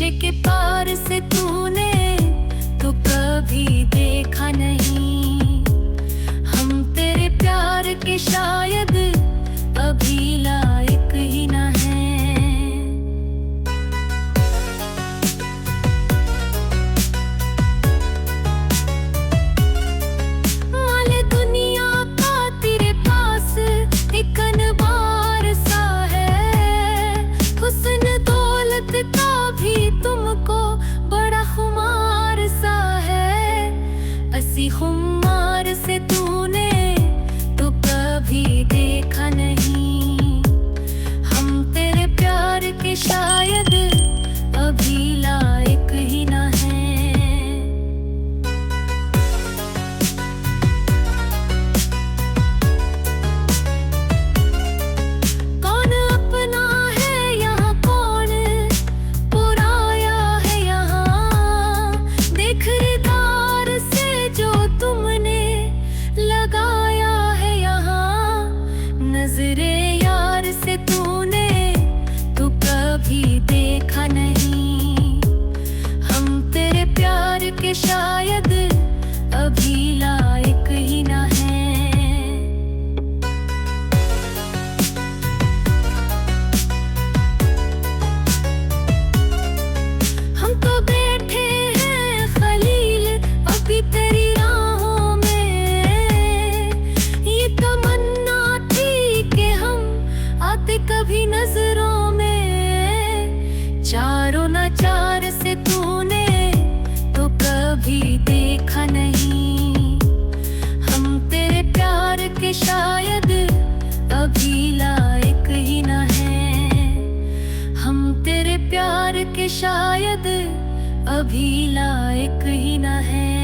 शीशे के पार से तूने तो कभी देखा नहीं। हम तेरे प्यार के शायद अभी लायक ही न हैं। माले दुनिया का तेरे पास एक अनबार सा है। हुस्न दौलत का भी तुमको बड़ा खुमार सा है। असी खुमार से तूने तो कभी देखा नहीं। हम तेरे प्यार के शायद अभी लायक ही न हैं। कौन अपना है यहाँ, कौन पुराया है यहाँ। देख रिदार से जो तुमने लगाया है यहाँ। नजरे यार से तूने तो कभी देखा नहीं। हम तेरे प्यार के शायद अभी लायक ही न हैं। हम तो बैठे हैं खलील अभी तेरी राहों में। ये तमन्ना थी कि हम आते कभी नजरों में। चारों नाचार से तूने तो कभी देखा नहीं। हम तेरे प्यार के शायद अभी लायक ही न हैं। हम तेरे प्यार के शायद अभी लायक ही न हैं।